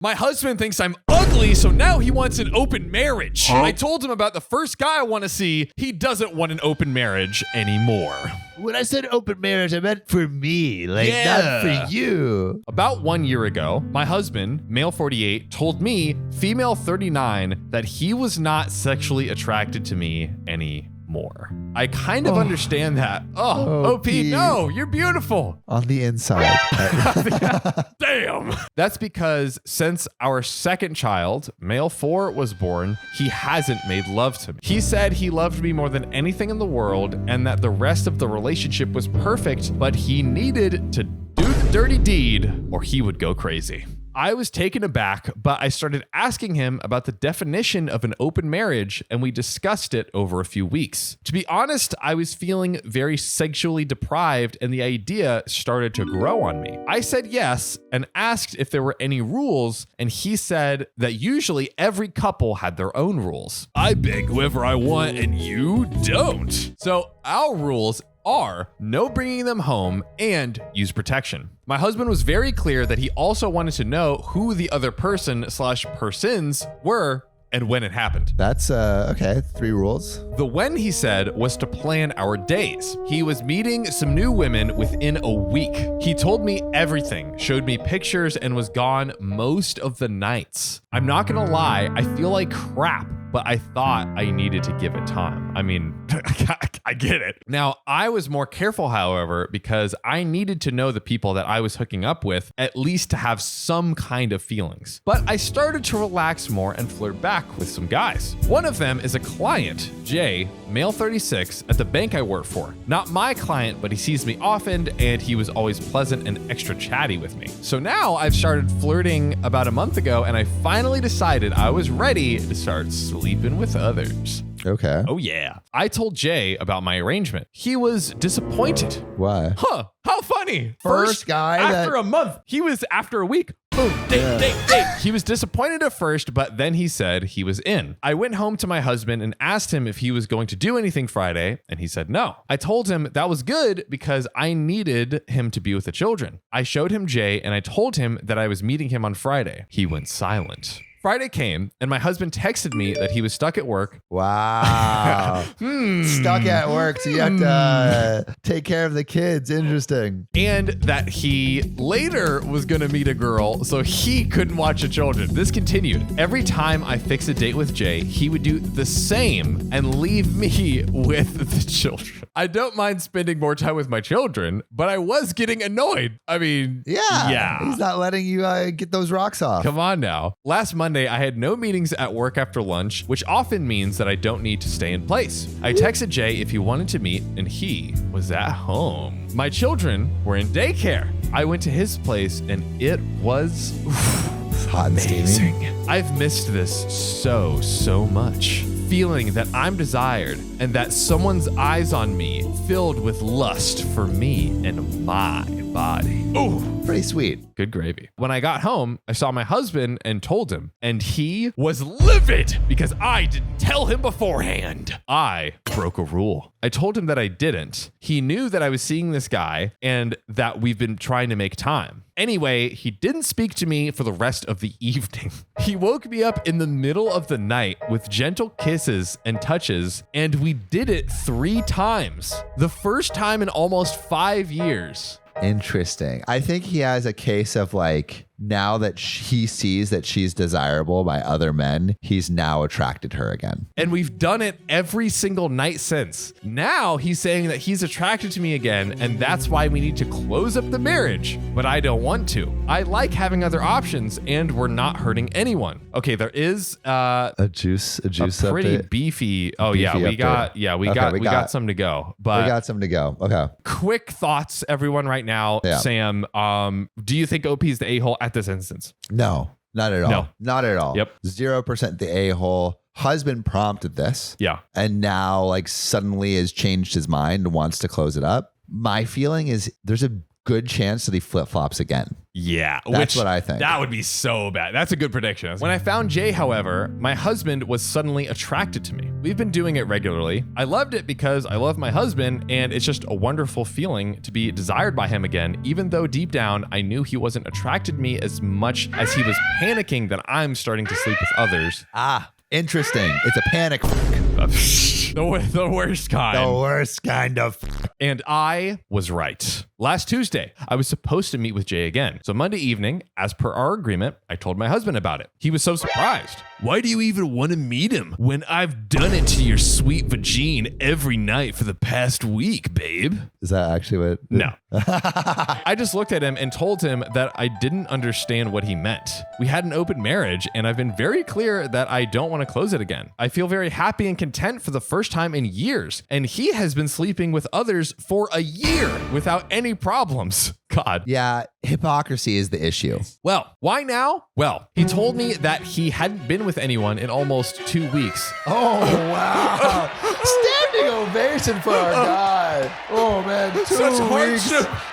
My husband thinks I'm ugly, so now he wants an open marriage. Huh? I told him about the first guy I want to see. He doesn't want an open marriage anymore. When I said open marriage, I meant for me, like Yeah. not for you. About 1 year ago, my husband, male 48, told me, female 39, that he was not sexually attracted to me anymore. I kind of understand that. Oh, OP, Pete. no, you're beautiful. On the inside. Damn. That's because since our second child, male 4, was born, he hasn't made love to me. He said he loved me more than anything in the world and that the rest of the relationship was perfect, but he needed to do the dirty deed or he would go crazy. I was taken aback, but I started asking him about the definition of an open marriage, and we discussed it over a few weeks. To be honest, I was feeling very sexually deprived, and the idea started to grow on me. I said yes and asked if there were any rules, and he said that usually every couple had their own rules. I beg whoever I want, and you don't. So our rules are no bringing them home and use protection. My husband was very clear that he also wanted to know who the other person/persons were and when it happened. That's okay. 3 rules. The when, he said, was to plan our days. He was meeting some new women within a week. He told me everything, showed me pictures, and was gone most of the nights. I'm not gonna lie, I feel like crap, but I thought I needed to give it time. I mean, I get it. Now, I was more careful, however, because I needed to know the people that I was hooking up with, at least to have some kind of feelings. But I started to relax more and flirt back with some guys. One of them is a client, Jay, male 36, at the bank I work for. Not my client, but he sees me often, and he was always pleasant and extra chatty with me. So now I've started flirting about a month ago, and I finally decided I was ready to start sleeping with others. Okay. Oh yeah. I told Jay about my arrangement. He was disappointed. Why? Huh, how funny. First guy after that- a month. He was after a week. Boom, date. He was disappointed at first, but then he said he was in. I went home to my husband and asked him if he was going to do anything Friday, and he said no. I told him that was good because I needed him to be with the children. I showed him Jay, and I told him that I was meeting him on Friday. He went silent. Friday came, and my husband texted me that he was stuck at work. Wow. Stuck at work, so you have to take care of the kids. Interesting. And that he later was going to meet a girl, so he couldn't watch the children. This continued. Every time I fix a date with Jay, he would do the same and leave me with the children. I don't mind spending more time with my children, but I was getting annoyed. I mean, yeah. He's not letting you get those rocks off. Come on now. Last Monday, I had no meetings at work after lunch, which often means that I don't need to stay in place. I texted Jay if he wanted to meet, and he was at home. My children were in daycare. I went to his place, and it was Hot and amazing. steamy. I've missed this so much. Feeling that I'm desired and that someone's eyes on me filled with lust for me and my body. Oh, Pretty sweet. good gravy. When I got home, I saw my husband and told him, and he was livid because I didn't tell him beforehand. I broke a rule. I told him that I didn't. He knew that I was seeing this guy and that we've been trying to make time. Anyway, he didn't speak to me for the rest of the evening. He woke me up in the middle of the night with gentle kisses and touches, and we did it 3 times. The first time in almost 5 years. Interesting. I think he has a case of like, now that he sees that she's desirable by other men, he's now attracted her again. And we've done it every single night since. Now he's saying that he's attracted to me again, and that's why we need to close up the marriage. But I don't want to. I like having other options, and we're not hurting anyone. Okay, there is A juice pretty update? beefy. Oh Beefy yeah, we update. we got some to go. But We got some to go. Okay. quick thoughts, everyone, right now. Yeah. Sam, do you think OP is the a-hole at this instance? No, not at all. No. Not at all. Yep. 0% the a-hole. Husband prompted this. Yeah. And now like suddenly has changed his mind and wants to close it up. My feeling is there's a good chance that he flip-flops again. Yeah. That's what I think. That would be so bad. That's a good prediction. When I found Jay, however, my husband was suddenly attracted to me. We've been doing it regularly. I loved it because I love my husband, and it's just a wonderful feeling to be desired by him again, even though deep down I knew he wasn't attracted to me as much as he was panicking that I'm starting to sleep with others. Interesting. It's a panic. The worst kind. The worst kind of. And I was right. Last Tuesday, I was supposed to meet with Jay again. So Monday evening, as per our agreement, I told my husband about it. He was so surprised. Why do you even want to meet him when I've done it to your sweet vagine every night for the past week, babe? Is that actually what? No. I just looked at him and told him that I didn't understand what he meant. We had an open marriage, and I've been very clear that I don't want to close it again. I feel very happy and content for the first time in years, and he has been sleeping with others for a year without any problems. God. Yeah, hypocrisy is the issue. Well, why now? Well, he told me that he hadn't been with anyone in almost 2 weeks. Oh, wow. Standing ovation for our guy. Oh, man. 2 weeks.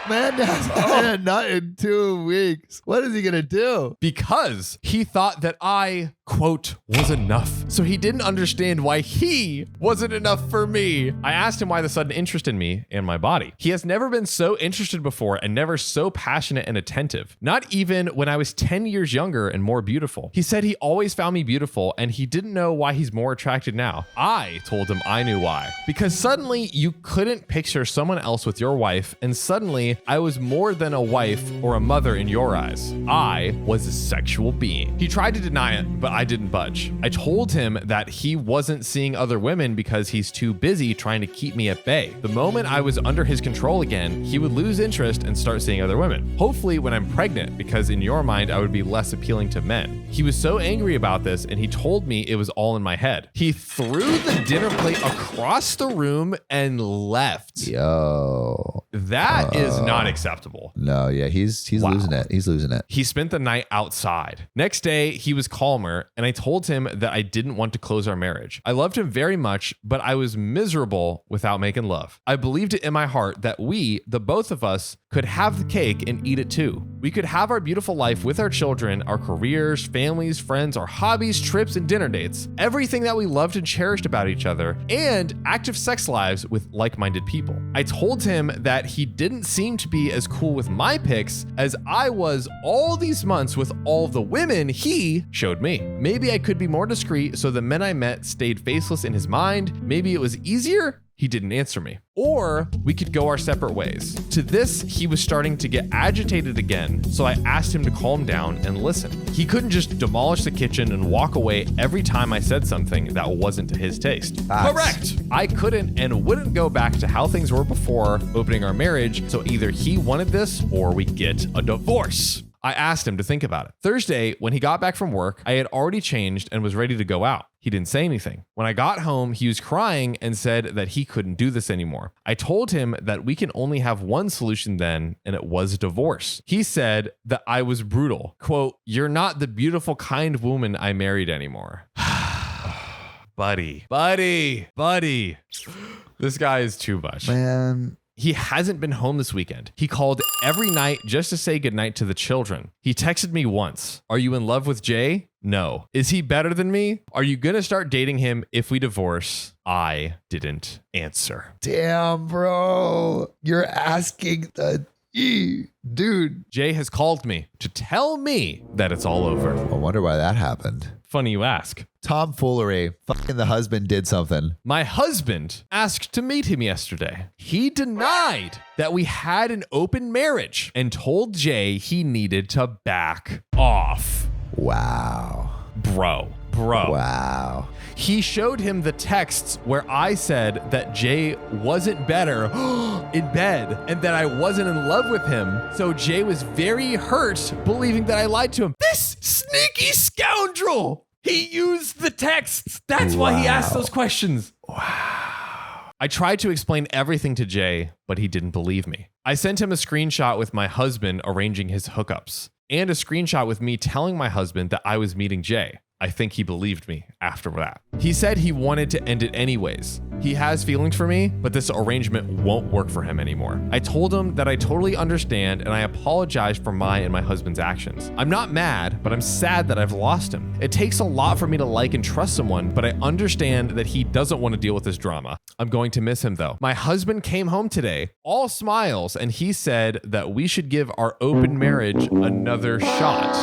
Man, not in 2 weeks. What is he going to do? Because he thought that I, quote, was enough. So he didn't understand why he wasn't enough for me. I asked him why the sudden interest in me and my body. He has never been so interested before and never so passionate and attentive. Not even when I was 10 years younger and more beautiful. He said he always found me beautiful and he didn't know why he's more attracted now. I told him I knew why. Because suddenly you couldn't picture someone else with your wife, and suddenly I was more than a wife or a mother in your eyes. I was a sexual being. He tried to deny it, but I didn't budge. I told him that he wasn't seeing other women because he's too busy trying to keep me at bay. The moment I was under his control again, he would lose interest and start seeing other women. Hopefully when I'm pregnant, because in your mind, I would be less appealing to men. He was so angry about this, and he told me it was all in my head. He threw the dinner plate across the room and left. Yo. That is not acceptable. No, yeah, he's losing it. He's losing it. He spent the night outside. Next day, he was calmer, and I told him that I didn't want to close our marriage. I loved him very much, but I was miserable without making love. I believed it in my heart that we, the both of us, could have the cake and eat it too. We could have our beautiful life with our children, our careers, families, friends, our hobbies, trips, and dinner dates, everything that we loved and cherished about each other, and active sex lives with like-minded people. I told him that he didn't seem to be as cool with my pics as I was all these months with all the women he showed me. Maybe I could be more discreet so the men I met stayed faceless in his mind. Maybe it was easier. He didn't answer me. Or we could go our separate ways. To this, he was starting to get agitated again, so I asked him to calm down and listen. He couldn't just demolish the kitchen and walk away every time I said something that wasn't to his taste. Correct! I couldn't and wouldn't go back to how things were before opening our marriage, so either he wanted this or we get a divorce. I asked him to think about it. Thursday, when he got back from work, I had already changed and was ready to go out. He didn't say anything. When I got home, he was crying and said that he couldn't do this anymore. I told him that we can only have one solution then, and it was divorce. He said that I was brutal. Quote, "You're not the beautiful, kind woman I married anymore." Buddy. This guy is too much. Man. He hasn't been home this weekend. He called every night just to say goodnight to the children. He texted me once. Are you in love with Jay? No. Is he better than me? Are you gonna start dating him if we divorce? I didn't answer. Damn, bro. You're asking the dude. Jay has called me to tell me that it's all over. I wonder why that happened. Funny you ask. Tomfoolery. Fucking the husband did something. My husband asked to meet him yesterday. He denied that we had an open marriage and told Jay he needed to back off. Wow. Bro. Wow. He showed him the texts where I said that Jay wasn't better in bed and that I wasn't in love with him. So Jay was very hurt, believing that I lied to him. This sneaky scoundrel! He used the texts. That's why he asked those questions. Wow. I tried to explain everything to Jay, but he didn't believe me. I sent him a screenshot with my husband arranging his hookups, and a screenshot with me telling my husband that I was meeting Jay. I think he believed me after that. He said he wanted to end it anyways. He has feelings for me, but this arrangement won't work for him anymore. I told him that I totally understand and I apologize for my and my husband's actions. I'm not mad, but I'm sad that I've lost him. It takes a lot for me to like and trust someone, but I understand that he doesn't want to deal with this drama. I'm going to miss him though. My husband came home today, all smiles, and he said that we should give our open marriage another shot.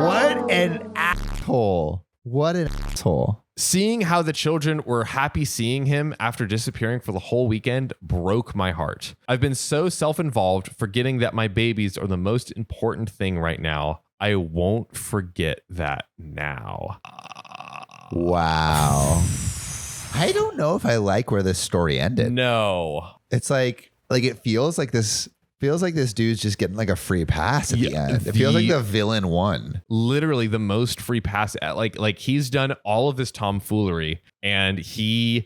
What an asshole. What an asshole. Seeing how the children were happy seeing him after disappearing for the whole weekend broke my heart. I've been so self-involved, forgetting that my babies are the most important thing right now. I won't forget that now. Wow. I don't know if I like where this story ended. No. It's like it feels like this dude's just getting like a free pass at the end. It feels like the villain won. Literally the most free pass. Like he's done all of this tomfoolery, and the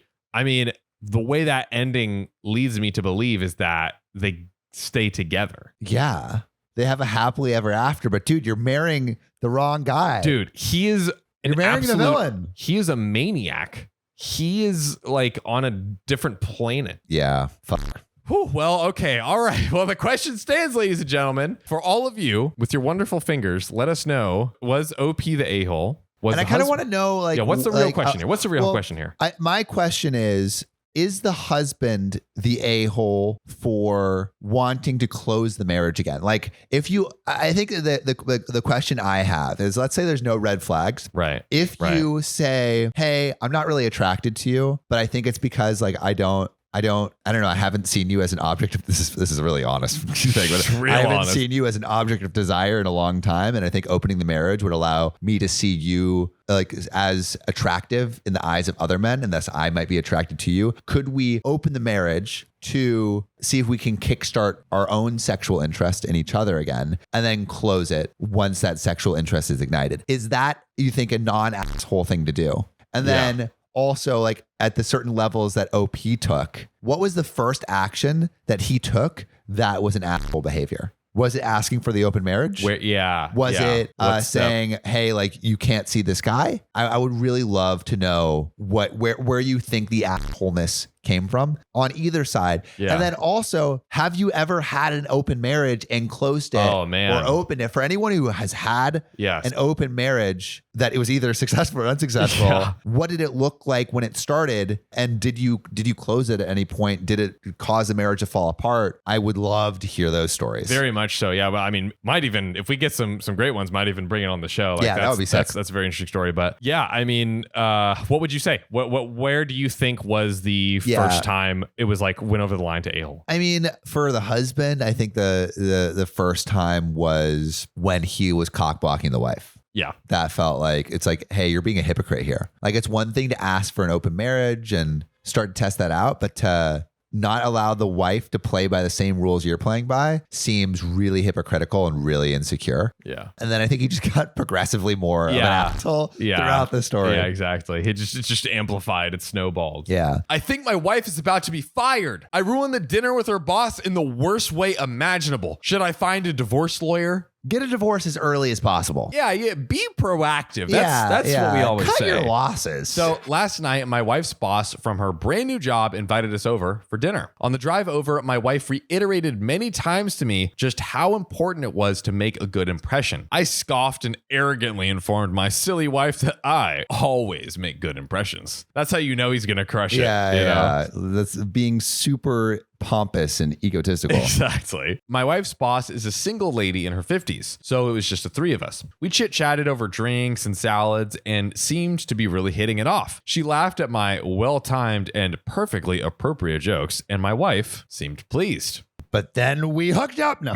way that ending leads me to believe is that they stay together. Yeah. They have a happily ever after, but dude, you're marrying the wrong guy. Dude, you're marrying the villain. He is a maniac. He is like on a different planet. Yeah. Fuck. Whew, well, okay. All right. Well, the question stands, ladies and gentlemen. For all of you with your wonderful fingers, let us know, was OP the a-hole? And I kind of want to know, like, yeah, what's the real question here? What's the real question here? My question is the husband the a-hole for wanting to close the marriage again? Like, I think the question I have is, let's say there's no red flags. Right. If you say, hey, I'm not really attracted to you, but I think it's because like I don't know. I haven't seen you as an object of this is a really honest thing. But I haven't seen you as an object of desire in a long time. And I think opening the marriage would allow me to see you like as attractive in the eyes of other men. And thus I might be attracted to you. Could we open the marriage to see if we can kickstart our own sexual interest in each other again and then close it once that sexual interest is ignited? Is that, you think, a non-asshole thing to do? And then also, like, at the certain levels that OP took, what was the first action that he took that was an asshole behavior? Was it asking for the open marriage? Was it saying, hey, like, you can't see this guy? I would really love to know where you think the assholeness came from on either side. Yeah. And then also, have you ever had an open marriage and closed it or opened it? For anyone who has had an open marriage that it was either successful or unsuccessful, what did it look like when it started? And did you close it at any point? Did it cause the marriage to fall apart? I would love to hear those stories. Very much so. Yeah. Well, I mean, might even, if we get some great ones, might even bring it on the show. Like, that would be sick. That's a very interesting story. But yeah, I mean, what would you say? Where do you think was the first time it was like went over the line to a-hole? I mean, for the husband, I think the first time was when he was cock-blocking the wife. Yeah. That felt like, it's like, hey, you're being a hypocrite here. Like, it's one thing to ask for an open marriage and start to test that out, but to not allow the wife to play by the same rules you're playing by seems really hypocritical and really insecure. Yeah. And then I think he just got progressively more of an asshole throughout the story. Yeah, exactly. It's just amplified. It snowballed. Yeah. I think my wife is about to be fired. I ruined the dinner with her boss in the worst way imaginable. Should I find a divorce lawyer? Get a divorce as early as possible. Yeah. Be proactive. That's what we always say. Cut your losses. So last night, my wife's boss from her brand new job invited us over for dinner. On the drive over, my wife reiterated many times to me just how important it was to make a good impression. I scoffed and arrogantly informed my silly wife that I always make good impressions. That's how you know he's going to crush it. Yeah. That's being super pompous and egotistical. Exactly. My wife's boss is a single lady in her 50s, so it was just the three of us. We chit-chatted over drinks and salads and seemed to be really hitting it off. She laughed at my well-timed and perfectly appropriate jokes, and my wife seemed pleased. But then we hooked up. No.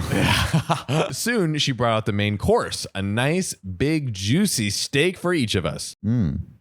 Soon, she brought out the main course, a nice, big, juicy steak for each of us.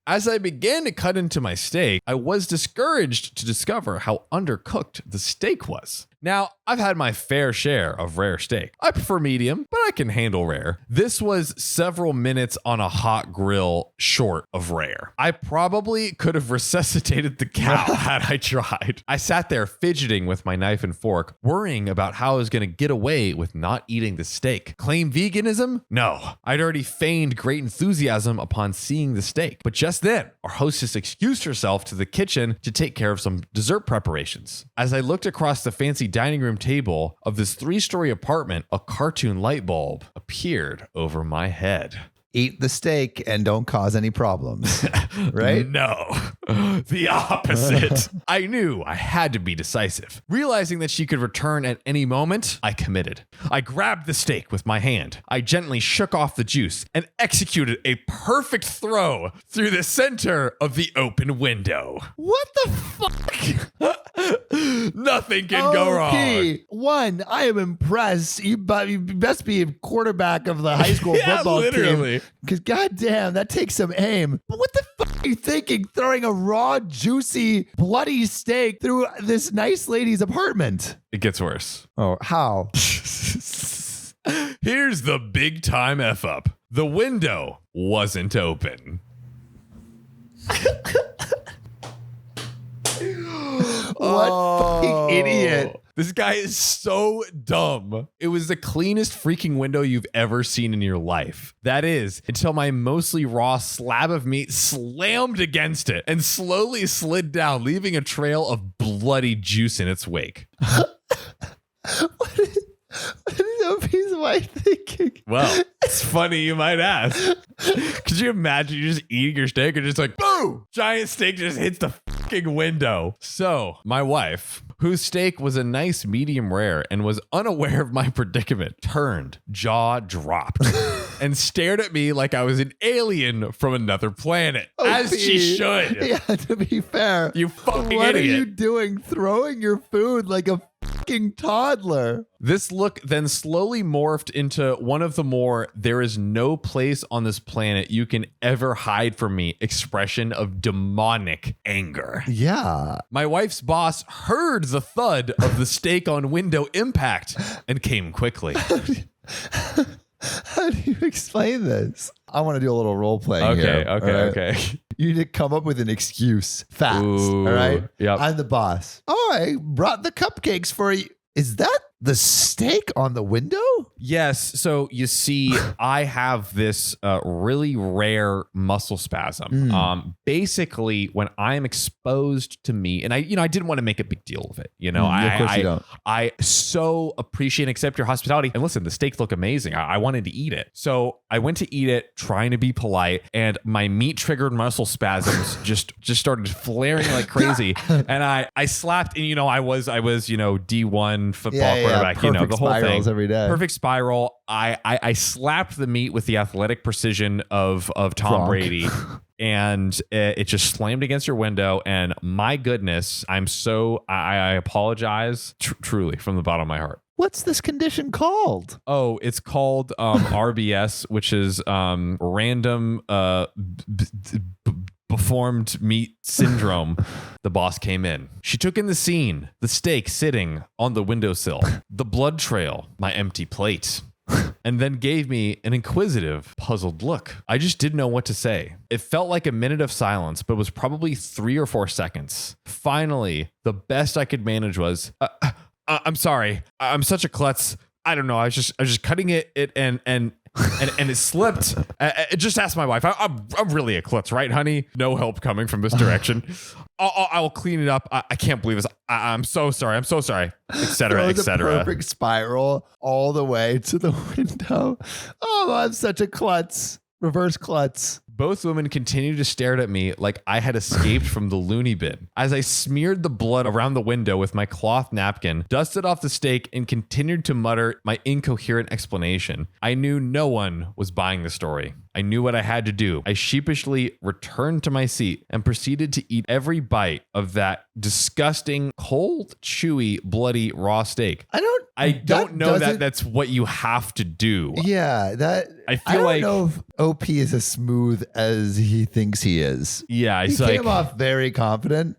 As I began to cut into my steak, I was discouraged to discover how undercooked the steak was. Now, I've had my fair share of rare steak. I prefer medium, but I can handle rare. This was several minutes on a hot grill short of rare. I probably could have resuscitated the cow had I tried. I sat there fidgeting with my knife and fork, worrying about how I was going to get away with not eating the steak. Claim veganism? No. I'd already feigned great enthusiasm upon seeing the steak. But just then, our hostess excused herself to the kitchen to take care of some dessert preparations. As I looked across the fancy dining room table of this 3-story apartment, a cartoon light bulb appeared over my head. Eat the steak and don't cause any problems, right? No, the opposite. I knew I had to be decisive. Realizing that she could return at any moment, I committed. I grabbed the steak with my hand. I gently shook off the juice and executed a perfect throw through the center of the open window. What the fuck? Nothing can go wrong. One, I am impressed. You best be a quarterback of the high school football team. Because goddamn, that takes some aim. But what the fuck are you thinking, throwing a raw, juicy, bloody steak through this nice lady's apartment? It gets worse. Oh, how? Here's the big time F up. The window wasn't open. What fucking idiot. This guy is so dumb. It was the cleanest freaking window you've ever seen in your life. That is, until my mostly raw slab of meat slammed against it and slowly slid down, leaving a trail of bloody juice in its wake. What is OP's wife thinking? Well, it's funny you might ask. Could you imagine you just eating your steak and just like, boom, giant steak just hits the fucking window. So my wife, whose steak was a nice medium rare and was unaware of my predicament, turned, jaw dropped, and stared at me like I was an alien from another planet. OP, as she should. Yeah, to be fair. You fucking what idiot. What are you doing? Throwing your food like a fucking toddler. This look then slowly morphed into one of the more "there is no place on this planet you can ever hide from me" expression of demonic anger. Yeah. My wife's boss heard the thud of the steak on window impact and came quickly. How do you explain this? I want to do a little role playing here. Okay. You need to come up with an excuse fast. Ooh, all right? Yep. I'm the boss. Oh, I brought the cupcakes for you. Is that the steak on the window? Yes. So you see, I have this really rare muscle spasm. Basically, when I'm exposed to meat, and I didn't want to make a big deal of it. Of course you don't. I so appreciate and accept your hospitality. And listen, the steak looked amazing. I wanted to eat it. So I went to eat it, trying to be polite, and my meat triggered muscle spasms just started flaring like crazy. And I slapped, and I was D1 football quarterback, perfect the whole spirals thing. Every day. Perfect spiral. I slapped the meat with the athletic precision of Tom Brady. And it just slammed against your window. And my goodness, I apologize truly from the bottom of my heart. What's this condition called? Oh, it's called RBS, which is random Beformed meat syndrome. The boss came in. She took in the scene, the steak sitting on the windowsill, the blood trail, my empty plate, and then gave me an inquisitive, puzzled look. I just didn't know what to say. It felt like a minute of silence, but was probably 3 or 4 seconds. Finally, the best I could manage was, I'm sorry. I'm such a klutz. I don't know. I was just cutting it and it slipped. Just ask my wife. I'm really a klutz, right, honey? No help coming from this direction. I will clean it up. I can't believe this. I'm so sorry. I'm so sorry. Etc. Etc. Perfect spiral all the way to the window. Oh, I'm such a klutz. Reverse klutz. Both women continued to stare at me like I had escaped from the loony bin. As I smeared the blood around the window with my cloth napkin, dusted off the steak, and continued to mutter my incoherent explanation, I knew no one was buying the story. I knew what I had to do. I sheepishly returned to my seat and proceeded to eat every bite of that disgusting, cold, chewy, bloody raw steak. I don't know that that's what you have to do. Yeah, I don't know if OP is as smooth as he thinks he is. Yeah, he came off very confident.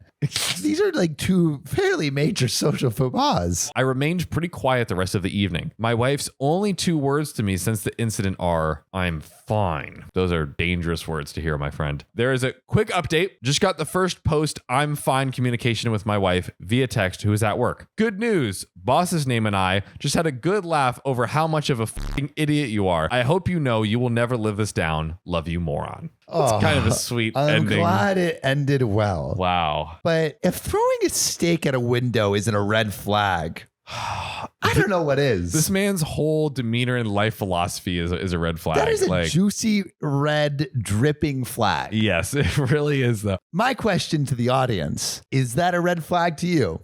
These are like two fairly major social faux pas. I remained pretty quiet the rest of the evening. My wife's only 2 words to me since the incident are, "I'm fine." Those are dangerous words to hear, my friend. There is a quick update. Just got the first post "I'm fine" communication with my wife via text, who is at work. Good news. Boss's name and I just had a good laugh over how much of a fucking idiot you are. I hope you know you will never live this down. Love you, moron. It's kind of a sweet ending. I'm glad it ended well. Wow. But if throwing a steak at a window isn't a red flag, I don't know what is. This man's whole demeanor and life philosophy is a red flag. That is a juicy red dripping flag. Yes, it really is though. My question to the audience, is that a red flag to you?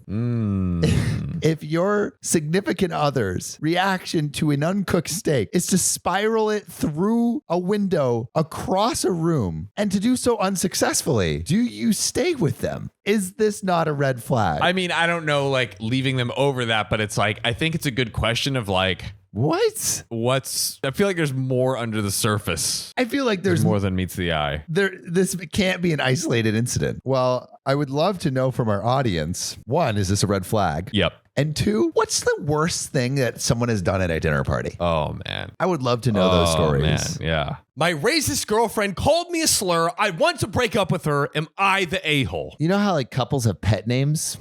If your significant other's reaction to an uncooked steak is to spiral it through a window across a room and to do so unsuccessfly, do you stay with them? Is this not a red flag? I mean, I don't know, like leaving them over that, but it's like, I think it's a good question of like, I feel like there's more under the surface. I feel like there's more than meets the eye. This can't be an isolated incident. Well, I would love to know from our audience, 1, is this a red flag? Yep. And 2, what's the worst thing that someone has done at a dinner party? Oh, man. I would love to know those stories. Man. Yeah. My racist girlfriend called me a slur. I want to break up with her. Am I the a-hole? You know how like couples have pet names?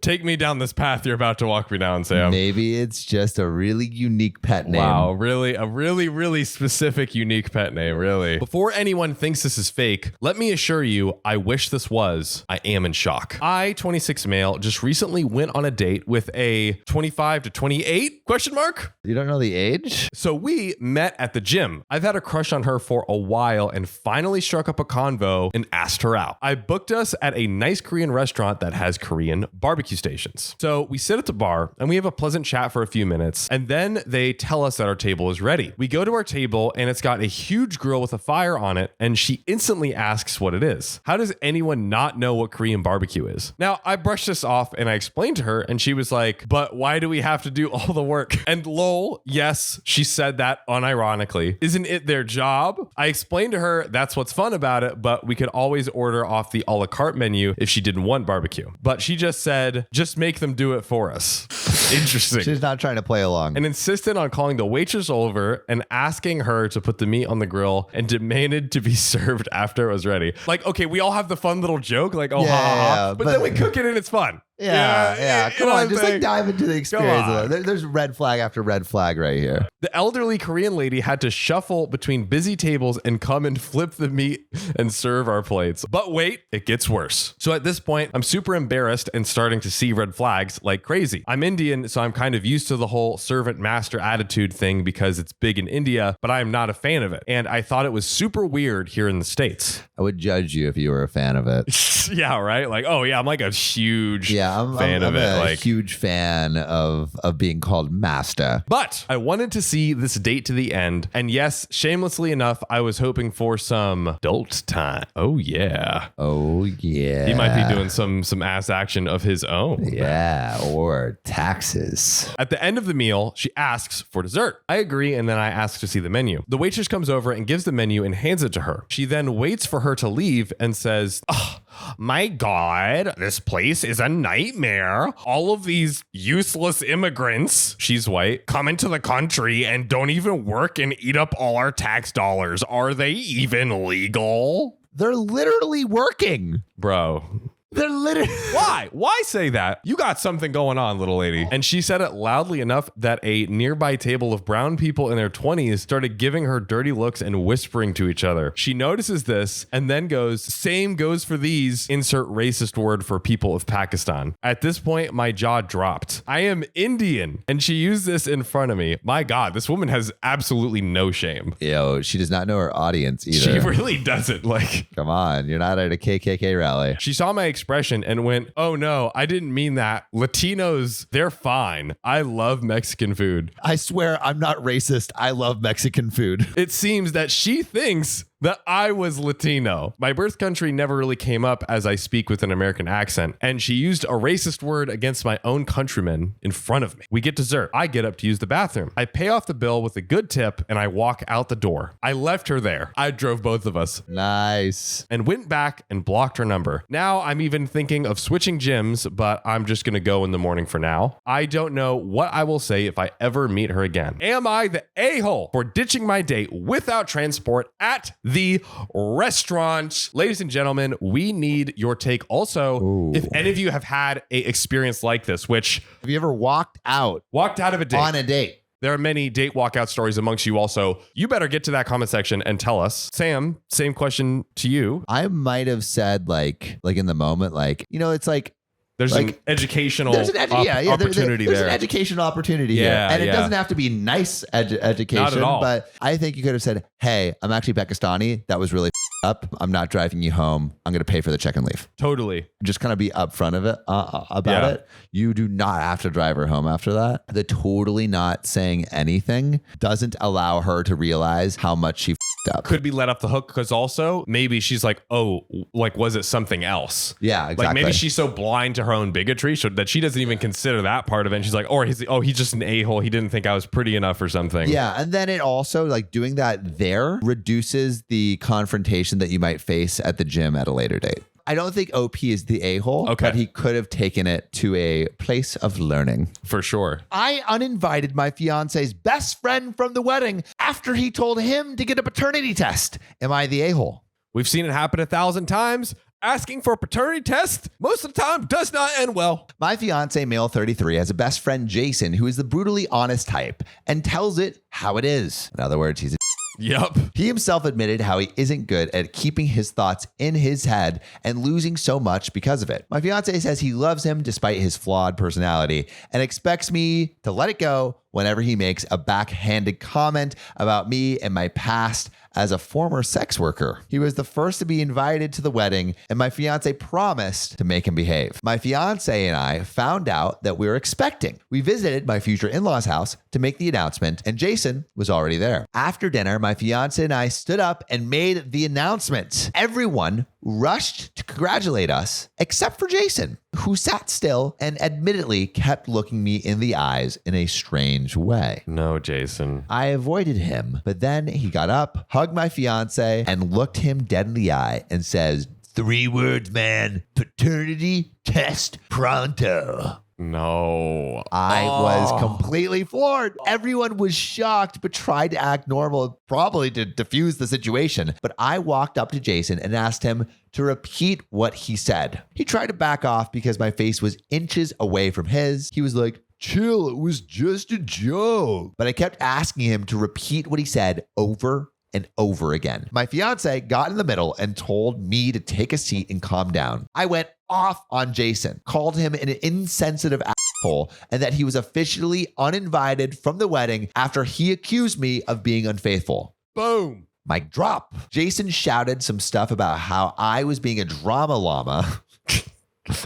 Take me down this path you're about to walk me down, Sam. Maybe it's just a really unique pet name. Wow, really? A really, really specific, unique pet name, really. Before anyone thinks this is fake, let me assure you, I wish this was. I am in shock. I, 26 male, just recently went on a date with a 25 to 28 question mark? You don't know the age? So we met at the gym. I've had a crush on her for a while and finally struck up a convo and asked her out. I booked us at a nice Korean restaurant that has Korean barbecue stations. So we sit at the bar and we have a pleasant chat for a few minutes, and then they tell us that our table is ready. We go to our table and it's got a huge grill with a fire on it, and she instantly asks what it is. How does anyone not know what Korean barbecue is? Now, I brushed this off and I explained to her, and she was like, "But why do we have to do all the work?" And lol, yes, she said that unironically. Isn't it their job? I explained to her that's what's fun about it, but we could always order off the a la carte menu if she didn't want barbecue. But she just said, just make them do it for us. Interesting. She's not trying to play along. And insisted on calling the waitress over and asking her to put the meat on the grill and demanded to be served after it was ready. Like, okay, we all have the fun little joke, like, oh, ha, but then we cook it and it's fun. Yeah. Come on, just like dive into the experience. Come on. There's red flag after red flag right here. The elderly Korean lady had to shuffle between busy tables and come and flip the meat and serve our plates. But wait, it gets worse. So at this point, I'm super embarrassed and starting to see red flags like crazy. I'm Indian, so I'm kind of used to the whole servant master attitude thing because it's big in India, but I am not a fan of it. And I thought it was super weird here in the States. I would judge you if you were a fan of it. Yeah, right? Like, oh yeah, I'm like a huge I'm a huge fan of being called master. But I wanted to see this date to the end. And yes, shamelessly enough, I was hoping for some adult time. Oh yeah. He might be doing some ass action of his own. Yeah, or taxes. At the end of the meal, she asks for dessert. I agree, and then I ask to see the menu. The waitress comes over and gives the menu and hands it to her. She then waits for her to leave and says, "Oh, my God, this place is a nightmare. All of these useless immigrants," she's white, "come into the country and don't even work and eat up all our tax dollars. Are they even legal?" They're literally working. Bro. They're literally... Why say that? You got something going on, little lady. And she said it loudly enough that a nearby table of brown people in their 20s started giving her dirty looks and whispering to each other. She notices this and then goes, "Same goes for these," insert racist word for people of Pakistan. At this point, my jaw dropped. I am Indian, and she used this in front of me. My God, this woman has absolutely no shame. Yo, she does not know her audience either. She really doesn't. Like, come on, you're not at a KKK rally. She saw my expression and went, "Oh no, I didn't mean that. Latinos, they're fine. I love Mexican food." I swear I'm not racist. I love Mexican food. It seems that she thinks that I was Latino. My birth country never really came up as I speak with an American accent, and she used a racist word against my own countrymen in front of me. We get dessert. I get up to use the bathroom. I pay off the bill with a good tip, and I walk out the door. I left her there. I drove both of us. Nice. And went back and blocked her number. Now I'm even thinking of switching gyms, but I'm just going to go in the morning for now. I don't know what I will say if I ever meet her again. Am I the a-hole for ditching my date without transport at the restaurant? Ladies and gentlemen, we need your take. Also, if any of you have had a experience like this, which Have you ever walked out of a date on a date? There are many date walkout stories amongst you also. You better get to that comment section and tell us. Sam, same question to you. I might have said like in the moment, like, you know, it's like, There's an educational opportunity there's there. an educational opportunity here. And it doesn't have to be nice education. Not at all. But I think you could have said, hey, I'm actually Pakistani. That was really up. I'm not driving you home. I'm going to pay for the check and leave. Totally. Just kind of be upfront of it about it. You do not have to drive her home after that. The totally not saying anything doesn't allow her to realize how much she up. Could be let off the hook because also maybe she's like, oh, like, was it something else? Yeah, exactly. Like maybe she's so blind to her own bigotry that she doesn't even consider that part of it. And she's like, he's just an a-hole. He didn't think I was pretty enough or something. Yeah. And then it also, like, doing that there reduces the confrontation that you might face at the gym at a later date. I don't think OP is the a-hole, but he could have taken it to a place of learning. For sure. I uninvited my fiance's best friend from the wedding after he told him to get a paternity test. Am I the a-hole? We've seen it happen 1,000 times. Asking for a paternity test most of the time does not end well. My fiance, male 33, has a best friend, Jason, who is the brutally honest type and tells it how it is. In other words, he's a Yep. He himself admitted how he isn't good at keeping his thoughts in his head and losing so much because of it. My fiance says he loves him despite his flawed personality and expects me to let it go whenever he makes a backhanded comment about me and my past as a former sex worker. He was the first to be invited to the wedding, and my fiance promised to make him behave. My fiance and I found out that we were expecting. We visited my future in-laws' house to make the announcement, and Jason was already there. After dinner, my fiance and I stood up and made the announcement. Everyone rushed to congratulate us, except for Jason, who sat still and admittedly kept looking me in the eyes in a strange way. No, Jason. I avoided him, but then he got up, hugged my fiance, and looked him dead in the eye and says, 3 words, man, paternity test pronto. No. I was completely floored. Everyone was shocked, but tried to act normal, probably to diffuse the situation. But I walked up to Jason and asked him to repeat what he said. He tried to back off because my face was inches away from his. He was like, chill, it was just a joke. But I kept asking him to repeat what he said over and over again. My fiance got in the middle and told me to take a seat and calm down. I went off on Jason, called him an insensitive asshole, and that he was officially uninvited from the wedding after he accused me of being unfaithful. Boom. Mic drop. Jason shouted some stuff about how I was being a drama llama.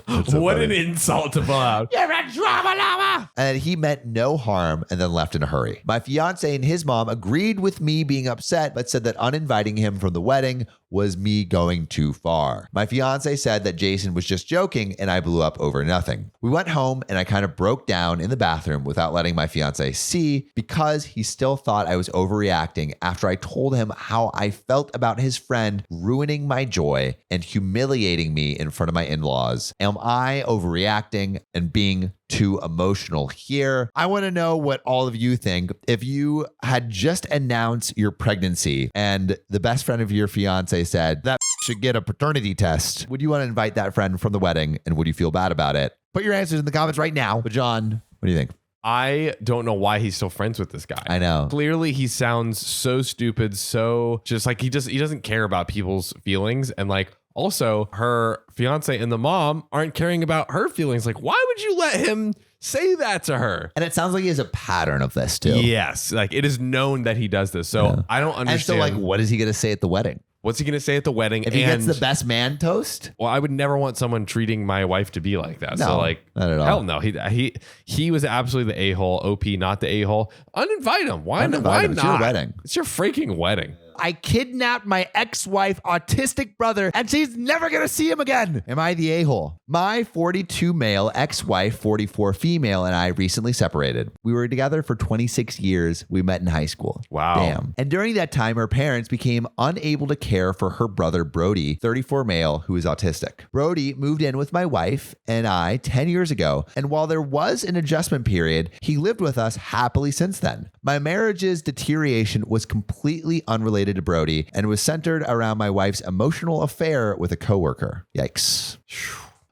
What an insult to pull out. You're a drama llama! And he meant no harm and then left in a hurry. My fiance and his mom agreed with me being upset, but said that uninviting him from the wedding was me going too far. My fiance said that Jason was just joking and I blew up over nothing. We went home and I kind of broke down in the bathroom without letting my fiance see because he still thought I was overreacting after I told him how I felt about his friend ruining my joy and humiliating me in front of my in-laws. Am I overreacting and being too emotional here? I want to know what all of you think. If you had just announced your pregnancy and the best friend of your fiance said that should get a paternity test, would you want to invite that friend from the wedding and would you feel bad about it? Put your answers in the comments right now. But John, what do you think? I don't know why he's still friends with this guy. I know. Clearly he sounds so stupid, so just like he doesn't care about people's feelings, and like also her fiance and the mom aren't caring about her feelings. Like, why would you let him say that to her? And it sounds like he has a pattern of this too. Yes, like it is known that he does this. So yeah. I don't understand. And so like, what is he going to say at the wedding? What's he going to say at the wedding? If he gets the best man toast? Well, I would never want someone treating my wife to be like that. No, so like, not at all. Hell no. He was absolutely the a-hole. OP, not the a-hole. Uninvite him. Why not? It's your wedding. It's your freaking wedding. I kidnapped my ex-wife autistic brother and she's never gonna see him again. Am I the a-hole? My 42 male ex-wife, 44 female, and I recently separated. We were together for 26 years. We met in high school. Wow. Damn. And during that time, her parents became unable to care for her brother, Brody, 34 male, who is autistic. Brody moved in with my wife and I 10 years ago. And while there was an adjustment period, he lived with us happily since then. My marriage's deterioration was completely unrelated to Brody and was centered around my wife's emotional affair with a coworker. Yikes.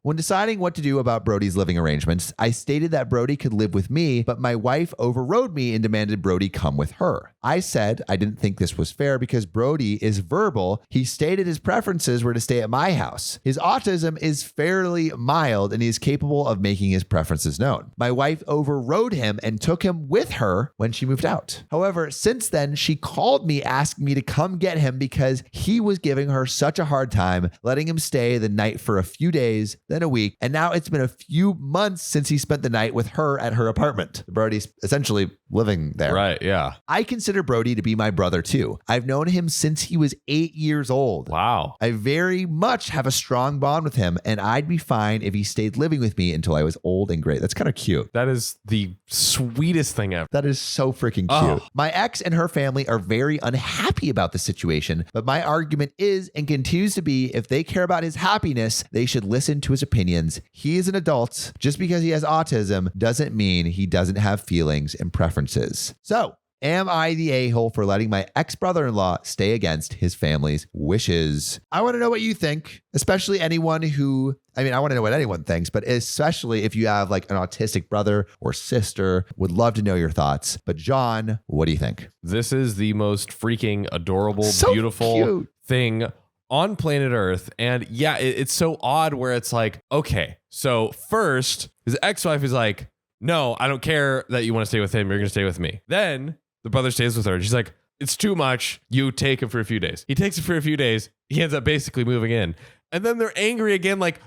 When deciding what to do about Brody's living arrangements, I stated that Brody could live with me, but my wife overrode me and demanded Brody come with her. I said I didn't think this was fair because Brody is verbal. He stated his preferences were to stay at my house. His autism is fairly mild and he is capable of making his preferences known. My wife overrode him and took him with her when she moved out. However, since then, she called me asking me to come get him because he was giving her such a hard time, letting him stay the night for a few days, then a week, and now it's been a few months since he spent the night with her at her apartment. Brody's essentially living there. Right, yeah. I consider Brody to be my brother too. I've known him since he was 8 years old. Wow. I very much have a strong bond with him, and I'd be fine if he stayed living with me until I was old and great. That's kind of cute. That is the sweetest thing ever. That is so freaking cute. Oh. My ex and her family are very unhappy about the situation, but my argument is and continues to be if they care about his happiness, they should listen to his opinions. He is an adult. Just because he has autism doesn't mean he doesn't have feelings and preferences. So, am I the a-hole for letting my ex-brother-in-law stay against his family's wishes? I want to know what you think, especially anyone who, I want to know what anyone thinks, but especially if you have like an autistic brother or sister, would love to know your thoughts. But John, what do you think? This is the most freaking adorable, So beautiful cute. thing on planet Earth. And yeah, it's so odd where it's like, okay, so first his ex-wife is like, no, I don't care that you want to stay with him. You're going to stay with me. Then the brother stays with her. And she's like, it's too much. You take him for a few days. He takes it for a few days. He ends up basically moving in. And then they're angry again. Like,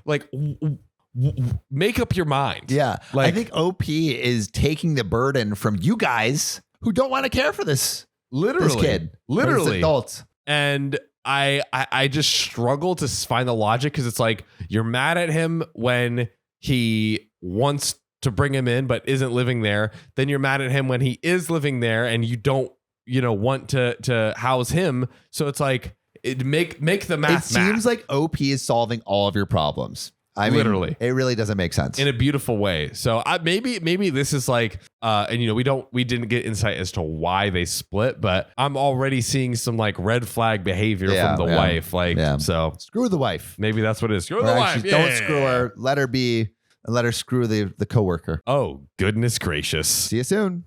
make up your mind. Yeah. Like, I think OP is taking the burden from you guys who don't want to care for this kid. Literally. This adult. And I just struggle to find the logic because it's like you're mad at him when he wants to bring him in but isn't living there. Then you're mad at him when he is living there and you don't, want to house him. So it's like make the math. It seems like OP is solving all of your problems. Literally, it really doesn't make sense in a beautiful way. So maybe this is like, and we didn't get insight as to why they split, but I'm already seeing some like red flag behavior from the wife. So screw the wife. Maybe that's what it is. Screw Or the actually, wife. Don't screw her. Let her be, and let her screw the coworker. Oh, goodness gracious. See you soon.